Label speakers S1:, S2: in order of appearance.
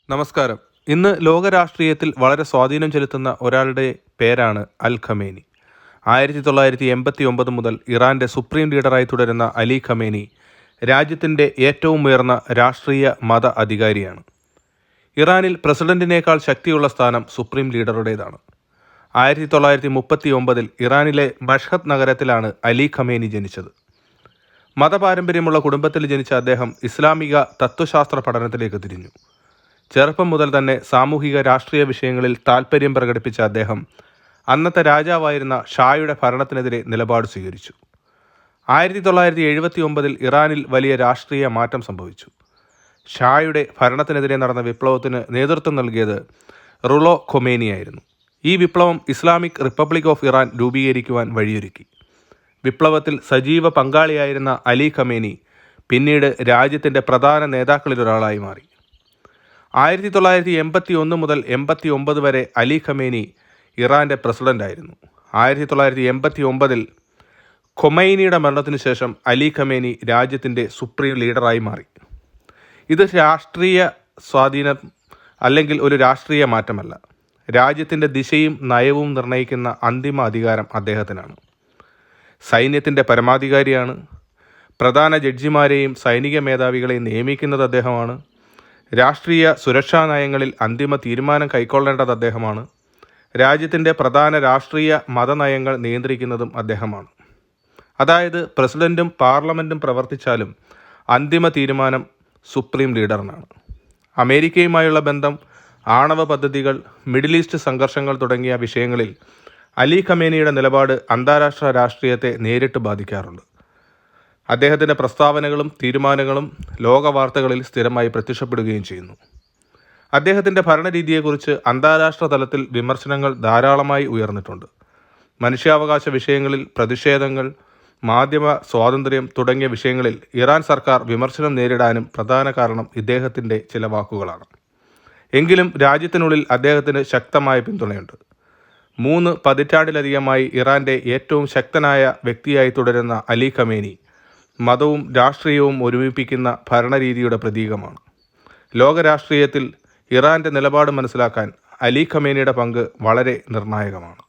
S1: നമസ്കാരം. ഇന്ന് ലോക രാഷ്ട്രീയത്തിൽ വളരെ സ്വാധീനം ചെലുത്തുന്ന ഒരാളുടെ പേരാണ് അൽ ഖമേനി. 1989 മുതൽ ഇറാന്റെ സുപ്രീം ലീഡറായി തുടരുന്ന അലി ഖമേനി രാജ്യത്തിൻ്റെ ഏറ്റവും ഉയർന്ന രാഷ്ട്രീയ മത അധികാരിയാണ്. ഇറാനിൽ പ്രസിഡന്റിനേക്കാൾ ശക്തിയുള്ള സ്ഥാനം സുപ്രീം ലീഡറുടേതാണ്. 1939 ഇറാനിലെ മഷ്ഹദ് നഗരത്തിലാണ് അലി ഖമേനി ജനിച്ചത്. മതപാരമ്പര്യമുള്ള കുടുംബത്തിൽ ജനിച്ച അദ്ദേഹം ഇസ്ലാമിക തത്വശാസ്ത്ര പഠനത്തിലേക്ക് തിരിഞ്ഞു. ചെറുപ്പം മുതൽ തന്നെ സാമൂഹിക രാഷ്ട്രീയ വിഷയങ്ങളിൽ താൽപ്പര്യം പ്രകടിപ്പിച്ച അദ്ദേഹം അന്നത്തെ രാജാവായിരുന്ന ഷായുടെ ഭരണത്തിനെതിരെ നിലപാട് സ്വീകരിച്ചു. 1979 ഇറാനിൽ വലിയ രാഷ്ട്രീയ മാറ്റം സംഭവിച്ചു. ഷായുടെ ഭരണത്തിനെതിരെ നടന്ന വിപ്ലവത്തിന് നേതൃത്വം നൽകിയത് റുളോ ഖൊമേനിയായിരുന്നു. ഈ വിപ്ലവം ഇസ്ലാമിക് റിപ്പബ്ലിക് ഓഫ് ഇറാൻ രൂപീകരിക്കുവാൻ വഴിയൊരുക്കി. വിപ്ലവത്തിൽ സജീവ പങ്കാളിയായിരുന്ന അലി ഖമേനി പിന്നീട് രാജ്യത്തിൻ്റെ പ്രധാന നേതാക്കളിലൊരാളായി മാറി. 1981 മുതൽ 89 വരെ അലി ഖമേനി ഇറാന്റെ പ്രസിഡന്റായിരുന്നു. 1989 ഖൊമൈനിയുടെ മരണത്തിനു ശേഷം അലി ഖമേനി രാജ്യത്തിൻ്റെ സുപ്രീം ലീഡറായി മാറി. ഇത് രാഷ്ട്രീയ സ്വാധീനം അല്ലെങ്കിൽ ഒരു രാഷ്ട്രീയ മാറ്റമല്ല. രാജ്യത്തിൻ്റെ ദിശയും നയവും നിർണ്ണയിക്കുന്ന അന്തിമ അധികാരം അദ്ദേഹത്തിനാണ്. സൈന്യത്തിൻ്റെ പരമാധികാരിയാണ്. പ്രധാന ജഡ്ജിമാരെയും സൈനിക മേധാവികളെയും നിയമിക്കുന്നത് അദ്ദേഹമാണ്. രാഷ്ട്രീയ സുരക്ഷാ നയങ്ങളിൽ അന്തിമ തീരുമാനം കൈക്കൊള്ളേണ്ടത് അദ്ദേഹമാണ്. രാജ്യത്തിൻ്റെ പ്രധാന രാഷ്ട്രീയ മതനയങ്ങൾ നിയന്ത്രിക്കുന്നതും അദ്ദേഹമാണ്. അതായത് പ്രസിഡന്റും പാർലമെൻറ്റും പ്രവർത്തിച്ചാലും അന്തിമ തീരുമാനം സുപ്രീം ലീഡറിനാണ്. അമേരിക്കയുമായുള്ള ബന്ധം, ആണവ പദ്ധതികൾ, മിഡിൽ ഈസ്റ്റ് സംഘർഷങ്ങൾ തുടങ്ങിയ വിഷയങ്ങളിൽ അലി ഖമേനിയുടെ നിലപാട് അന്താരാഷ്ട്ര രാഷ്ട്രീയത്തെ നേരിട്ട് ബാധിക്കാറുണ്ട്. അദ്ദേഹത്തിൻ്റെ പ്രസ്താവനകളും തീരുമാനങ്ങളും ലോക വാർത്തകളിൽ സ്ഥിരമായി പ്രത്യക്ഷപ്പെടുകയും ചെയ്യുന്നു. അദ്ദേഹത്തിൻ്റെ ഭരണരീതിയെക്കുറിച്ച് അന്താരാഷ്ട്ര തലത്തിൽ വിമർശനങ്ങൾ ധാരാളമായി ഉയർന്നിട്ടുണ്ട്. മനുഷ്യാവകാശ വിഷയങ്ങളിൽ പ്രതിഷേധങ്ങൾ, മാധ്യമ സ്വാതന്ത്ര്യം തുടങ്ങിയ വിഷയങ്ങളിൽ ഇറാൻ സർക്കാർ വിമർശനം നേരിടാനും പ്രധാന കാരണം ഇദ്ദേഹത്തിൻ്റെ ചില വാക്കുകളാണ്. എങ്കിലും രാജ്യത്തിനുള്ളിൽ അദ്ദേഹത്തിന് ശക്തമായ പിന്തുണയുണ്ട്. 3 പതിറ്റാണ്ടിലധികമായി ഇറാന്റെ ഏറ്റവും ശക്തനായ വ്യക്തിയായി തുടരുന്ന അലി ഖമേനി മതവും രാഷ്ട്രീയവും ഒരുമിപ്പിക്കുന്ന ഭരണരീതിയുടെ പ്രതീകമാണ്. ലോക രാഷ്ട്രീയത്തിൽ ഇറാന്റെ നിലപാട് മനസ്സിലാക്കാൻ അലി ഖമേനിയുടെ പങ്ക് വളരെ നിർണായകമാണ്.